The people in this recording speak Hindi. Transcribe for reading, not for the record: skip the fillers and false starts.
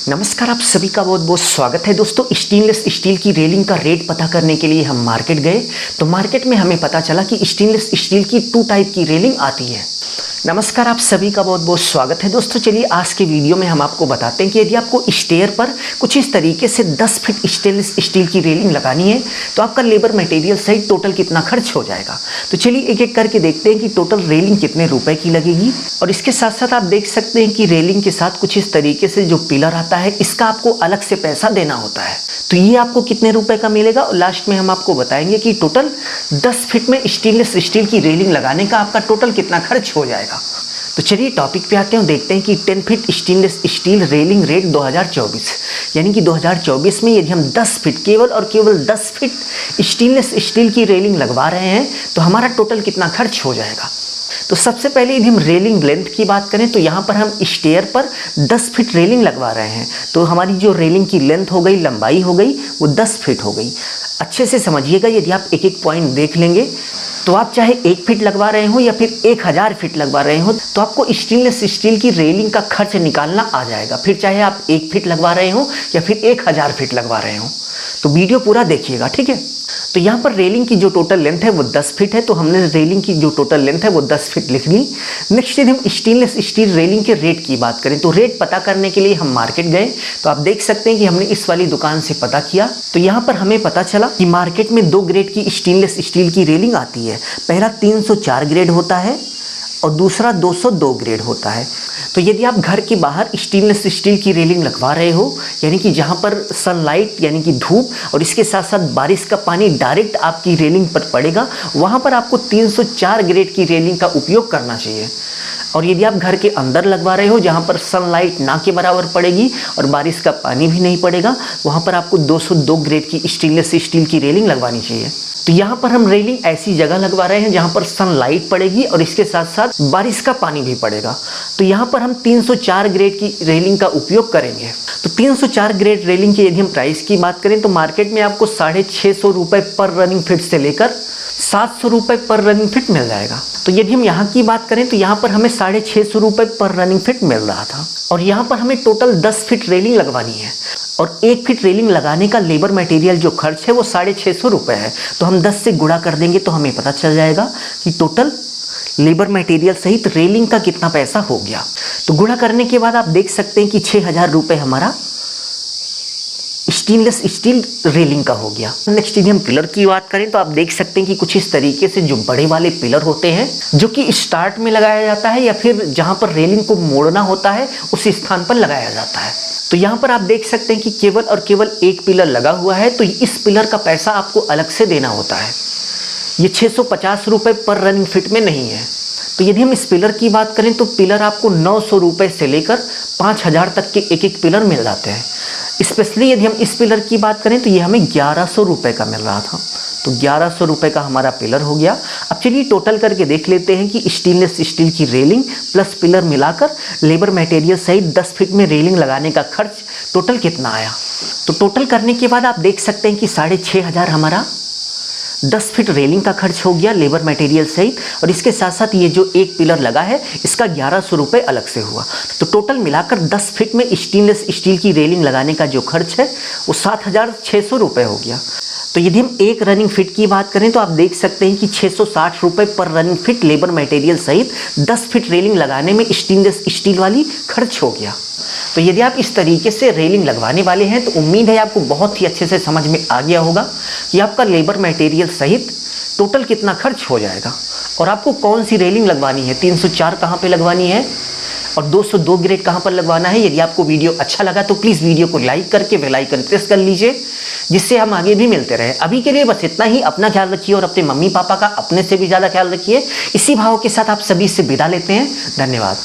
नमस्कार, आप सभी का बहुत बहुत स्वागत है दोस्तों। स्टेनलेस स्टील की रेलिंग का रेट पता करने के लिए हम मार्केट गए तो मार्केट में हमें पता चला कि स्टेनलेस स्टील की 2 टाइप की रेलिंग आती है। नमस्कार, आप सभी का बहुत बहुत स्वागत है दोस्तों। चलिए आज के वीडियो में हम आपको बताते हैं कि यदि आपको स्टेयर पर कुछ इस तरीके से 10 फीट स्टेनलेस स्टील की रेलिंग लगानी है तो आपका लेबर मटेरियल सहित टोटल कितना खर्च हो जाएगा। तो चलिए एक एक करके देखते हैं कि टोटल रेलिंग कितने रुपए की लगेगी। और इसके साथ साथ आप देख सकते हैं कि रेलिंग के साथ कुछ इस तरीके से जो पिलर आता है इसका आपको अलग से पैसा देना होता है। तो ये आपको कितने रुपए का मिलेगा और लास्ट में हम आपको बताएंगे कि टोटल 10 फीट में स्टेनलेस स्टील की रेलिंग लगाने का आपका टोटल कितना खर्च हो जाएगा। तो चलिए टॉपिक पे आते हैं, देखते हैं कि 10 feet stainless steel railing rate 2024 यानी कि 2024 में यदि हम 10 फीट केवल और केवल 10 फीट स्टेनलेस स्टील की रेलिंग लगवा रहे हैं तो हमारा टोटल कितना खर्च हो जाएगा। तो सबसे पहले यदि हम रेलिंग लेंथ की बात करें तो यहाँ पर हम स्टेयर पर 10 फीट रेलिंग लगवा रहे हैं तो हमारी जो रेलिंग की लेंथ हो गई, लंबाई हो गई, वो 10 फीट हो गई। अच्छे से समझिएगा, यदि आप एक एक पॉइंट देख लेंगे तो आप चाहे 1 फीट लगवा रहे हो या फिर 1000 फीट लगवा रहे हो तो आपको स्टेनलेस स्टील की रेलिंग का खर्च निकालना आ जाएगा। फिर चाहे आप 1 फीट लगवा रहे हो या फिर 1000 फीट लगवा रहे हो। तो वीडियो पूरा देखिएगा, ठीक है। तो यहाँ पर रेलिंग की जो टोटल लेंथ है वो 10 फीट है तो हमने रेलिंग की जो टोटल लेंथ है वो 10 फीट लिख ली। नेक्स्ट यदि हम स्टेनलेस स्टील रेलिंग के रेट की बात करें तो रेट पता करने के लिए हम मार्केट गए तो आप देख सकते हैं कि हमने इस वाली दुकान से पता किया तो यहाँ पर हमें पता चला कि मार्केट में 2 ग्रेड की स्टेनलेस स्टील की रेलिंग आती है। पहला 304 ग्रेड होता है और दूसरा 202 ग्रेड होता है। तो यदि आप घर के बाहर स्टेनलेस स्टील की रेलिंग लगवा रहे हो यानी कि जहाँ पर सनलाइट यानी कि धूप और इसके साथ साथ बारिश का पानी डायरेक्ट आपकी रेलिंग पर पड़ेगा, वहाँ पर आपको 304 ग्रेड की रेलिंग का उपयोग करना चाहिए। और यदि आप घर के अंदर लगवा रहे हो जहाँ पर सनलाइट ना के बराबर पड़ेगी और बारिश का पानी भी नहीं पड़ेगा, वहाँ पर आपको 202 ग्रेड की स्टेनलेस स्टील की रेलिंग लगवानी चाहिए। तो यहाँ पर हम रेलिंग ऐसी जगह लगवा रहे हैं जहाँ पर सनलाइट पड़ेगी और इसके साथ साथ बारिश का पानी भी पड़ेगा। तो यहाँ पर हम 304 ग्रेड की रेलिंग का उपयोग करेंगे। तो 304 ग्रेड रेलिंग की यदि हम प्राइस की बात करें तो मार्केट में आपको 650 रुपये पर रनिंग फीट से लेकर 700 रुपये पर रनिंग फीट मिल जाएगा। तो यदि हम यहाँ की बात करें तो यहाँ पर हमें 650 रुपये पर रनिंग फीट मिल रहा था और यहाँ पर हमें टोटल 10 फीट रेलिंग लगवानी है और 1 फीट रेलिंग लगाने का लेबर मटेरियल जो खर्च है वो 650 रुपये है। तो हम 10 से गुणा कर देंगे तो हमें पता चल जाएगा कि टोटल लेबर मटेरियल सहित रेलिंग का कितना पैसा हो गया। तो गुणा करने के बाद आप देख सकते हैं कि 6000 रुपये हमारा स्टेनलेस स्टील रेलिंग का हो गया। नेक्स्ट यदि हम पिलर की बात करें तो आप देख सकते हैं कि कुछ इस तरीके से जो बड़े वाले पिलर होते हैं जो कि स्टार्ट में लगाया जाता है या फिर जहां पर रेलिंग को मोड़ना होता है उस स्थान पर लगाया जाता है। तो यहाँ पर आप देख सकते हैं कि केवल और केवल 1 पिलर लगा हुआ है तो इस पिलर का पैसा आपको अलग से देना होता है। ये 650 रुपये पर रनिंग फीट में नहीं है। तो यदि हम इस पिलर की बात करें तो पिलर आपको 900 रुपये से लेकर 5000 तक के एक एक पिलर मिल जाते हैं। स्पेशली यदि हम इस पिलर की बात करें तो ये हमें 1100 रुपये का मिल रहा था। तो 1100 रुपये का हमारा पिलर हो गया। अब चलिए टोटल करके देख लेते हैं कि स्टेनलेस स्टील की रेलिंग प्लस पिलर मिलाकर लेबर मटेरियल सहित 10 फीट में रेलिंग लगाने का खर्च टोटल कितना आया। तो टोटल करने के बाद आप देख सकते हैं कि 6500 हमारा 10 फीट रेलिंग का खर्च हो गया लेबर मटेरियल सहित और इसके साथ साथ ये जो 1 पिलर लगा है इसका 1100 रुपये अलग से हुआ। तो टोटल मिलाकर 10 फीट में स्टेनलेस स्टील की रेलिंग लगाने का जो खर्च है वो 7600 रुपये हो गया। तो यदि हम 1 रनिंग फीट की बात करें तो आप देख सकते हैं कि 660 रुपये पर रनिंग फीट लेबर मटेरियल सहित 10 फीट रेलिंग लगाने में स्टेनलेस स्टील वाली खर्च हो गया। तो यदि आप इस तरीके से रेलिंग लगवाने वाले हैं तो उम्मीद है आपको बहुत ही अच्छे से समझ में आ गया होगा कि आपका लेबर मटेरियल सहित टोटल कितना खर्च हो जाएगा और आपको कौन सी रेलिंग लगवानी है, 304 कहाँ पे लगवानी है और 202 ग्रेड कहाँ पर लगवाना है। यदि आपको वीडियो अच्छा लगा तो प्लीज़ वीडियो को लाइक करके बेल आइकन प्रेस कर लीजिए जिससे हम आगे भी मिलते रहें। अभी के लिए बस इतना ही। अपना ख्याल रखिए और अपने मम्मी पापा का अपने से भी ज़्यादा ख्याल रखिए। इसी भाव के साथ आप सभी से विदा लेते हैं। धन्यवाद।